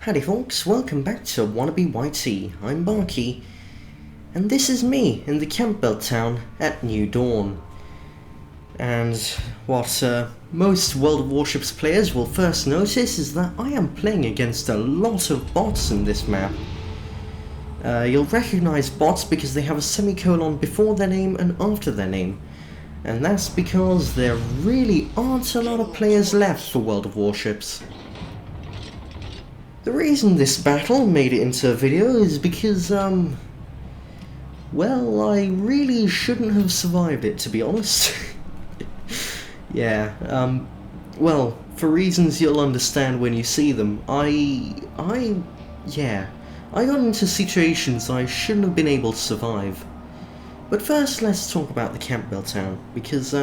Howdy folks, welcome back to Wannabe YT. I'm Barky, and this is me in the Campbeltown at New Dawn. And what most World of Warships players will first notice is that I am playing against a lot of bots in this map. You'll recognize bots because they have a semicolon before their name and after their name. And that's because there really aren't a lot of players left for World of Warships. The reason this battle made it into a video is because, well, I really shouldn't have survived it, to be honest. Yeah, well, for reasons you'll understand when you see them, I got into situations I shouldn't have been able to survive. But first, let's talk about the Campbeltown, because,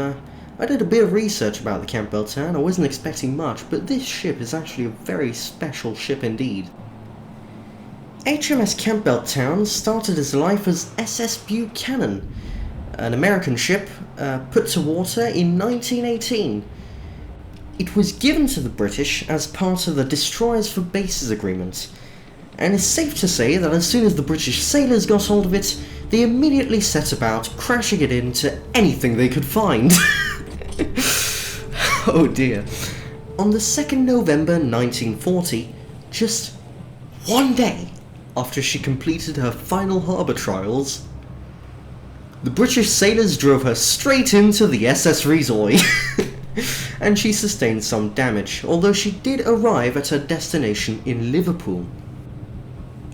I did a bit of research about the Campbeltown. I wasn't expecting much, but this ship is actually a very special ship indeed. HMS Campbeltown started its life as SS Buchanan, an American ship put to water in 1918. It was given to the British as part of the Destroyers for Bases agreement, and it's safe to say that as soon as the British sailors got hold of it, they immediately set about crashing it into anything they could find. Oh dear. On the 2nd November 1940, just one day after she completed her final harbour trials, the British sailors drove her straight into the SS Rizoy, and she sustained some damage, although she did arrive at her destination in Liverpool.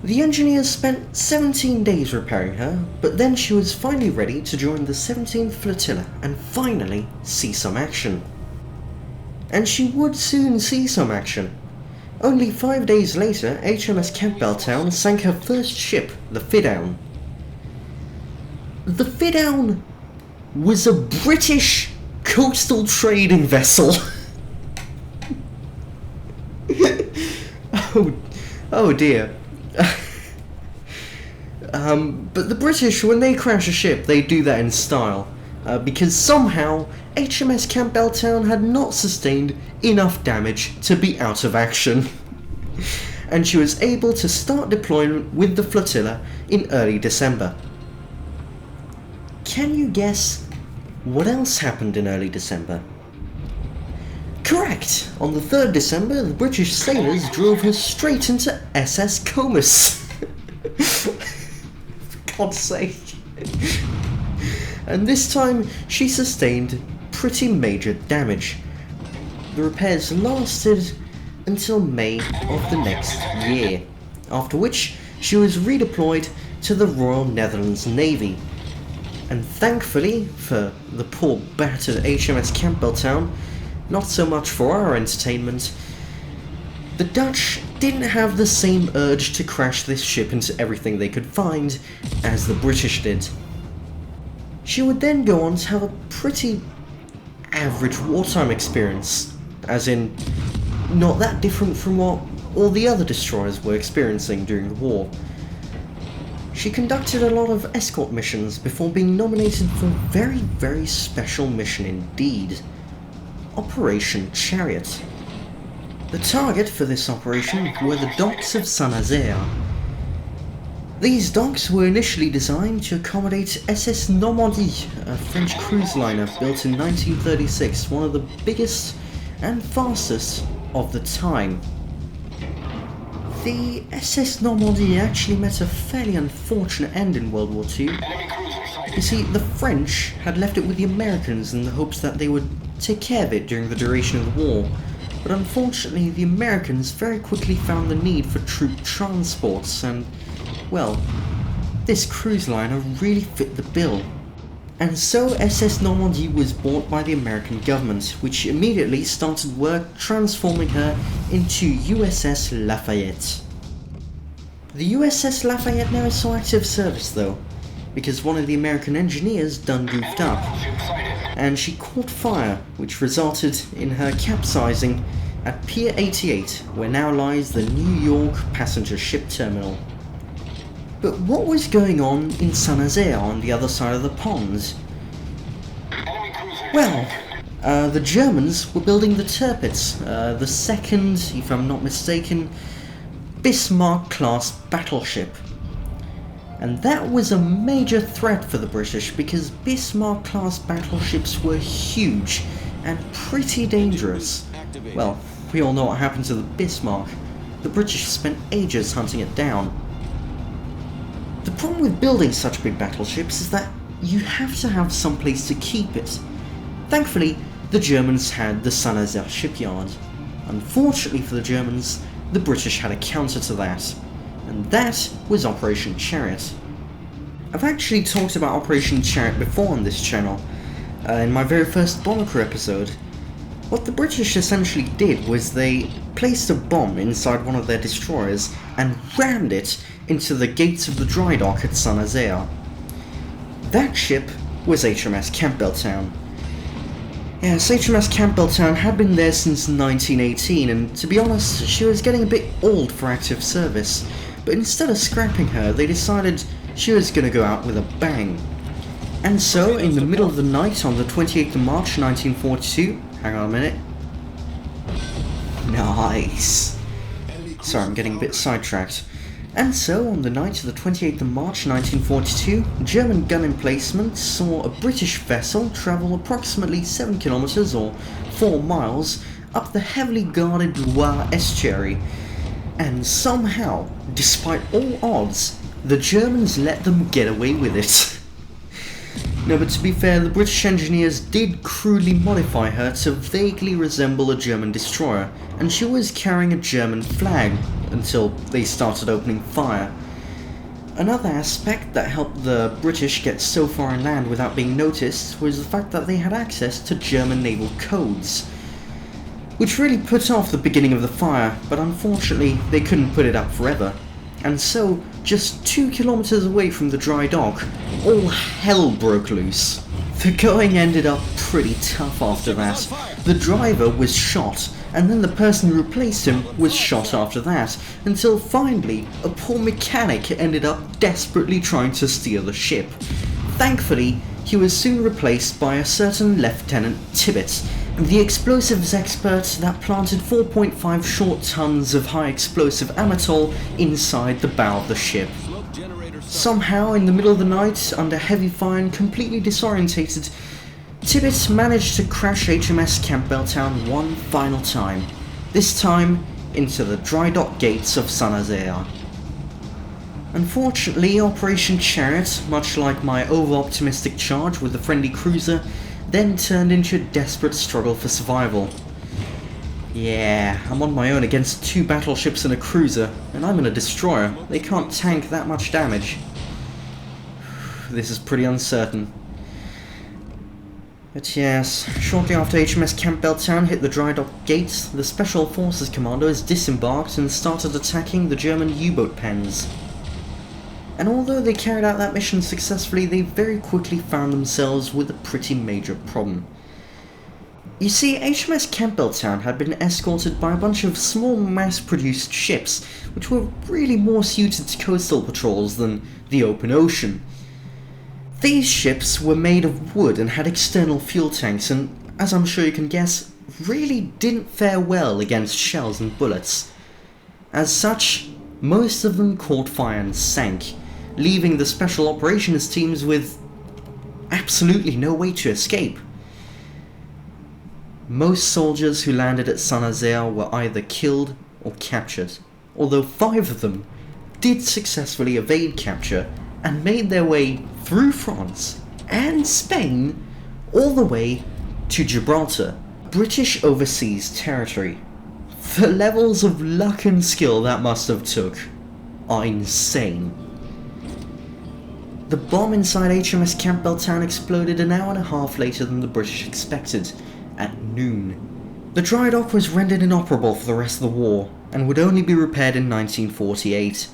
The engineers spent 17 days repairing her, but then she was finally ready to join the 17th Flotilla and finally see some action. And she would soon see some action. Only 5 days later, HMS Campbeltown sank her first ship, the Fidown. The Fidown was a British coastal trading vessel. Oh dear. But the British, when they crash a ship, they do that in style, because somehow HMS Campbeltown had not sustained enough damage to be out of action, and she was able to start deployment with the flotilla in early December. Can you guess what else happened in early December? Correct! On the 3rd December, the British sailors drove her straight into SS Comus. For God's sake. And this time, she sustained pretty major damage. The repairs lasted until May of the next year, after which she was redeployed to the Royal Netherlands Navy. And thankfully, for the poor battered HMS Campbeltown, not so much for our entertainment, the Dutch didn't have the same urge to crash this ship into everything they could find as the British did. She would then go on to have a pretty average wartime experience, as in not that different from what all the other destroyers were experiencing during the war. She conducted a lot of escort missions before being nominated for a very, very special mission indeed. Operation Chariot. The target for this operation were the docks of Saint-Nazaire. These docks were initially designed to accommodate SS Normandie, a French cruise liner built in 1936, one of the biggest and fastest of the time. The SS Normandie actually met a fairly unfortunate end in World War II. You see, the French had left it with the Americans in the hopes that they would take care of it during the duration of the war, but unfortunately the Americans very quickly found the need for troop transports and, well, this cruise liner really fit the bill. And so SS Normandie was bought by the American government, which immediately started work transforming her into USS Lafayette. The USS Lafayette never saw active service though, because one of the American engineers done goofed up, and she caught fire, which resulted in her capsizing at Pier 88, where now lies the New York passenger ship terminal. But what was going on in Saint-Nazaire on the other side of the pond? Well, the Germans were building the Tirpitz, the second, if I'm not mistaken, Bismarck-class battleship. And that was a major threat for the British because Bismarck-class battleships were huge and pretty dangerous. Well, we all know what happened to the Bismarck. The British spent ages hunting it down. The problem with building such big battleships is that you have to have some place to keep it. Thankfully, the Germans had the Saint-Nazaire shipyard. Unfortunately for the Germans, the British had a counter to that, and that was Operation Chariot. I've actually talked about Operation Chariot before on this channel, in my very first Bomber Crew episode. What the British essentially did was they placed a bomb inside one of their destroyers and rammed it into the gates of the dry dock at Saint-Nazaire. That ship was HMS Campbeltown. Yes, HMS Campbeltown had been there since 1918, and to be honest, she was getting a bit old for active service, but instead of scrapping her, they decided she was going to go out with a bang. And so, in the middle of the night on the 28th of March 1942, hang on a minute. Nice. Sorry, I'm getting a bit sidetracked. And so, on the night of the 28th of March 1942, German gun emplacements saw a British vessel travel approximately 7 kilometers or 4 miles up the heavily guarded Loire estuary. And somehow, despite all odds, the Germans let them get away with it. No, but to be fair, the British engineers did crudely modify her to vaguely resemble a German destroyer, and she was carrying a German flag until they started opening fire. Another aspect that helped the British get so far inland without being noticed was the fact that they had access to German naval codes, which really put off the beginning of the fire, but unfortunately they couldn't put it up forever. And so, just 2 kilometers away from the dry dock, all hell broke loose. The going ended up pretty tough after that. The driver was shot, and then the person who replaced him was shot after that, until finally a poor mechanic ended up desperately trying to steer the ship. Thankfully, he was soon replaced by a certain Lieutenant Tibbett, the explosives expert that planted 4.5 short tons of high explosive amatol inside the bow of the ship. Somehow, in the middle of the night, under heavy fire and completely disorientated, Tibbett managed to crash HMS Campbeltown one final time, this time into the dry dock gates of Saint-Nazaire. Unfortunately, Operation Chariot, much like my over-optimistic charge with the friendly cruiser, then turned into a desperate struggle for survival. Yeah, I'm on my own against 2 battleships and a cruiser, and I'm in a destroyer. They can't tank that much damage. This is pretty uncertain. But yes, shortly after HMS Campbeltown hit the dry dock gates, the Special Forces commandos disembarked and started attacking the German U-boat pens. And although they carried out that mission successfully, they very quickly found themselves with a pretty major problem. You see, HMS Campbeltown had been escorted by a bunch of small mass-produced ships, which were really more suited to coastal patrols than the open ocean. These ships were made of wood and had external fuel tanks, and, as I'm sure you can guess, really didn't fare well against shells and bullets. As such, most of them caught fire and sank, leaving the special operations teams with absolutely no way to escape. Most soldiers who landed at Saint-Nazaire were either killed or captured, although 5 of them did successfully evade capture and made their way through France and Spain all the way to Gibraltar, British overseas territory. The levels of luck and skill that must have took are insane. The bomb inside HMS Campbeltown exploded an hour and a half later than the British expected, at noon. The dry dock was rendered inoperable for the rest of the war, and would only be repaired in 1948.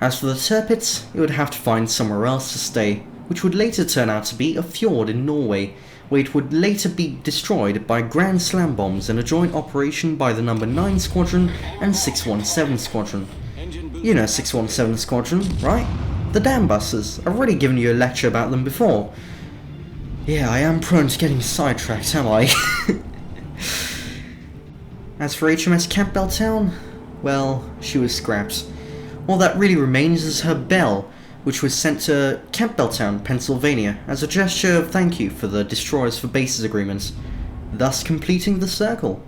As for the Tirpitz, it would have to find somewhere else to stay, which would later turn out to be a fjord in Norway, where it would later be destroyed by Grand Slam bombs in a joint operation by the No. 9 Squadron and 617 Squadron. You know 617 Squadron, right? The damn buses. I've already given you a lecture about them before. Yeah, I am prone to getting sidetracked, am I? As for HMS Campbeltown, Well, she was scrapped. All that really remains is her bell, which was sent to Campbeltown, Pennsylvania, as a gesture of thank you for the Destroyers for Bases agreement, thus completing the circle.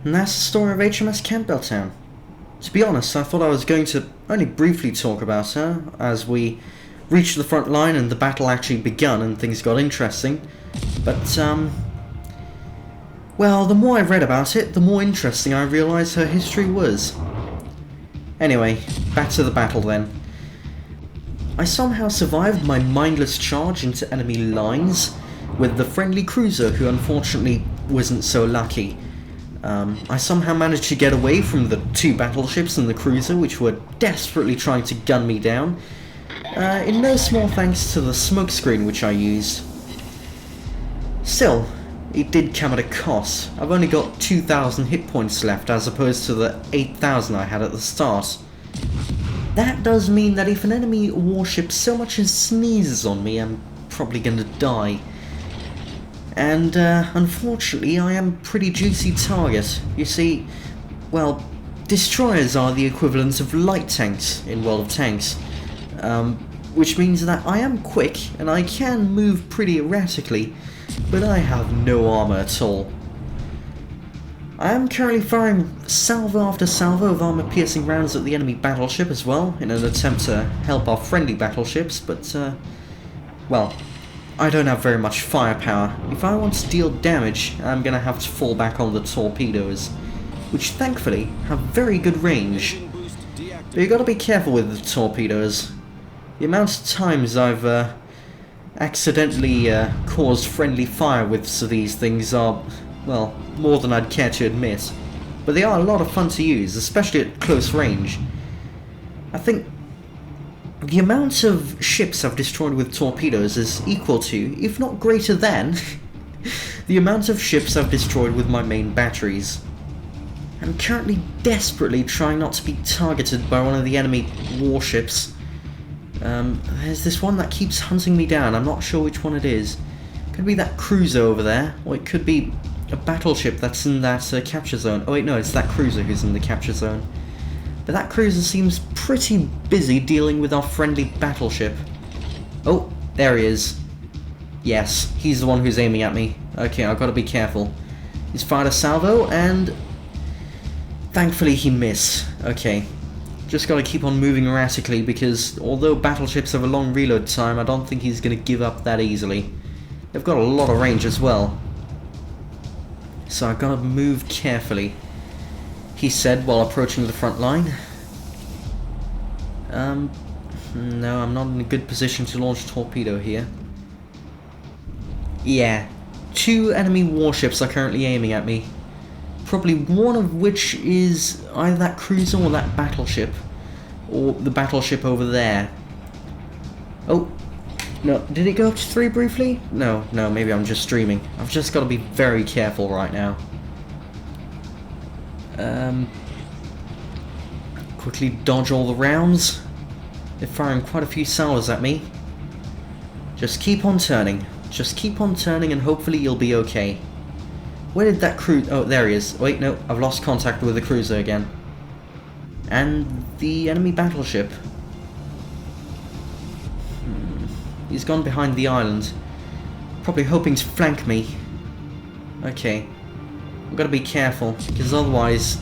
And that's the story of HMS Campbeltown. To be honest, I thought I was going to only briefly talk about her, as we reached the front line and the battle actually begun and things got interesting, but, well, the more I read about it, the more interesting I realised her history was. Anyway, back to the battle then. I somehow survived my mindless charge into enemy lines with the friendly cruiser, who unfortunately wasn't so lucky. I somehow managed to get away from the two battleships and the cruiser, which were desperately trying to gun me down, in no small thanks to the smokescreen which I used. Still, it did come at a cost. I've only got 2,000 hit points left as opposed to the 8,000 I had at the start. That does mean that if an enemy warship so much as sneezes on me, I'm probably gonna die. And, unfortunately, I am a pretty juicy target. You see, well, destroyers are the equivalent of light tanks in World of Tanks, which means that I am quick and I can move pretty erratically, but I have no armor at all. I am currently firing salvo after salvo of armor-piercing rounds at the enemy battleship as well, in an attempt to help our friendly battleships, but, well, I don't have very much firepower. If I want to deal damage, I'm gonna have to fall back on the torpedoes, which thankfully have very good range. But you gotta be careful with the torpedoes. The amount of times I've accidentally caused friendly fire with these things are, well, more than I'd care to admit. But they are a lot of fun to use, especially at close range. I think the amount of ships I've destroyed with torpedoes is equal to, if not greater than, the amount of ships I've destroyed with my main batteries. I'm currently desperately trying not to be targeted by one of the enemy warships. There's this one that keeps hunting me down. I'm not sure which one it is. Could be that cruiser over there, or it could be a battleship that's in that capture zone. Oh wait, no, it's that cruiser who's in the capture zone. But that cruiser seems pretty busy dealing with our friendly battleship. Oh, there he is. Yes, he's the one who's aiming at me. Okay, I've got to be careful. He's fired a salvo, and thankfully he missed. Okay, just got to keep on moving erratically, because although battleships have a long reload time, I don't think he's going to give up that easily. They've got a lot of range as well. So I've got to move carefully, he said while approaching the front line. No, I'm not in a good position to launch a torpedo here. Yeah, 2 enemy warships are currently aiming at me. Probably one of which is either that cruiser or that battleship. Or the battleship over there. Oh, no, did it go up to 3 briefly? No, maybe I'm just streaming. I've just got to be very careful right now. Quickly dodge all the rounds. They're firing quite a few salvos at me. Just keep on turning. Just keep on turning and hopefully you'll be okay. Where did that cruise... Oh, there he is. Wait, no, I've lost contact with the cruiser again. And the enemy battleship. He's gone behind the island. Probably hoping to flank me. Okay. I've got to be careful, because otherwise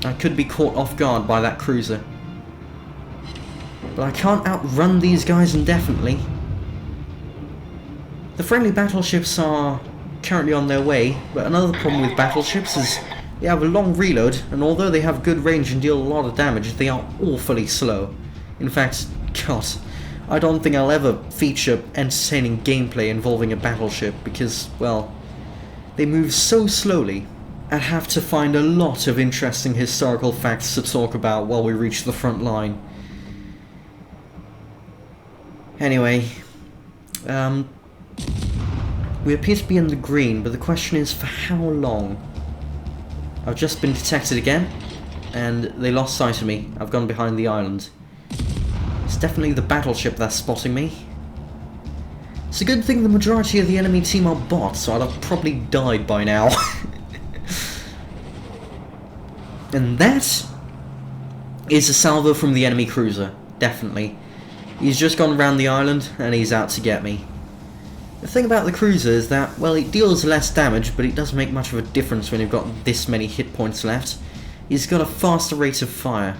I could be caught off guard by that cruiser. But I can't outrun these guys indefinitely. The friendly battleships are currently on their way, but another problem with battleships is they have a long reload, and although they have good range and deal a lot of damage, they are awfully slow. In fact, God, I don't think I'll ever feature entertaining gameplay involving a battleship because, well, they move so slowly. I'd have to find a lot of interesting historical facts to talk about while we reach the front line. Anyway, we appear to be in the green, but the question is for how long? I've just been detected again, and they lost sight of me. I've gone behind the island. It's definitely the battleship that's spotting me. It's a good thing the majority of the enemy team are bots, so I'd have probably died by now. And that is a salvo from the enemy cruiser, definitely. He's just gone around the island and he's out to get me. The thing about the cruiser is that, well, it deals less damage, but it doesn't make much of a difference when you've got this many hit points left. He's got a faster rate of fire,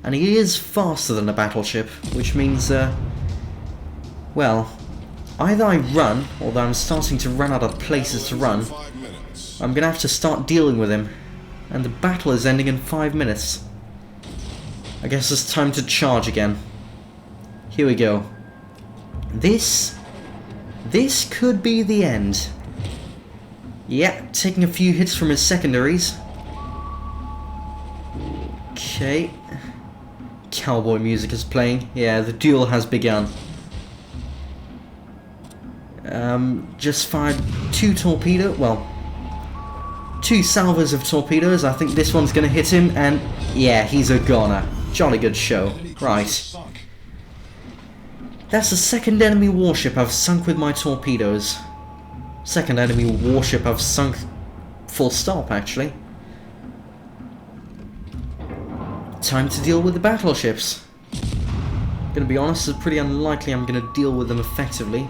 and he is faster than a battleship, which means, well, either I run, although I'm starting to run out of places to run. I'm gonna have to start dealing with him, and the battle is ending in 5 minutes. I guess it's time to charge again. Here we go. This could be the end. Yeah, taking a few hits from his secondaries. Okay. Cowboy music is playing. Yeah, the duel has begun. Just fired 2 salvos of torpedoes. I think this one's gonna hit him, and yeah, he's a goner. Jolly good show. Right. That's the second enemy warship I've sunk with my torpedoes. Second enemy warship I've sunk full stop, actually. Time to deal with the battleships. Gonna be honest, it's pretty unlikely I'm gonna deal with them effectively.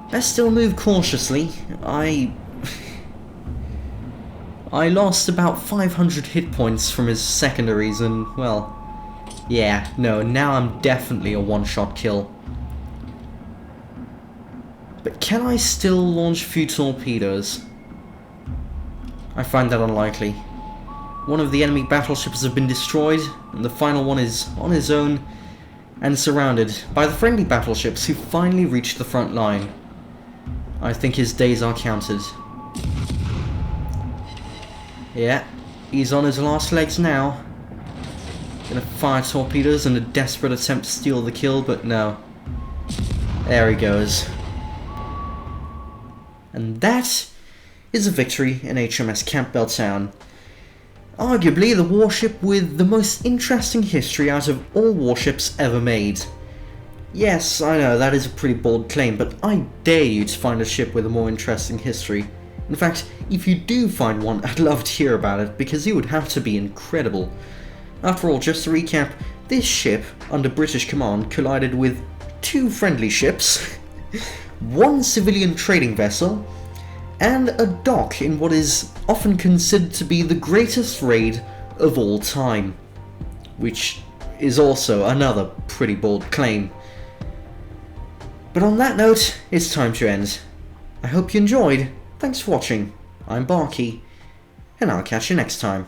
Best still move cautiously. I lost about 500 hit points from his secondaries and, well, yeah, no, now I'm definitely a one-shot kill. But can I still launch a few torpedoes? I find that unlikely. One of the enemy battleships have been destroyed, and the final one is on his own and surrounded by the friendly battleships who finally reached the front line. I think his days are counted. Yeah, he's on his last legs now. Gonna fire torpedoes in a desperate attempt to steal the kill, but no. There he goes. And that is a victory in HMS Campbeltown. Arguably the warship with the most interesting history out of all warships ever made. Yes, I know, that is a pretty bold claim, but I dare you to find a ship with a more interesting history. In fact, if you do find one, I'd love to hear about it, because it would have to be incredible. After all, just to recap, this ship, under British command, collided with 2 friendly ships, 1 civilian trading vessel, and a dock in what is often considered to be the greatest raid of all time. Which is also another pretty bold claim. But on that note, it's time to end. I hope you enjoyed. Thanks for watching. I'm Barky, and I'll catch you next time.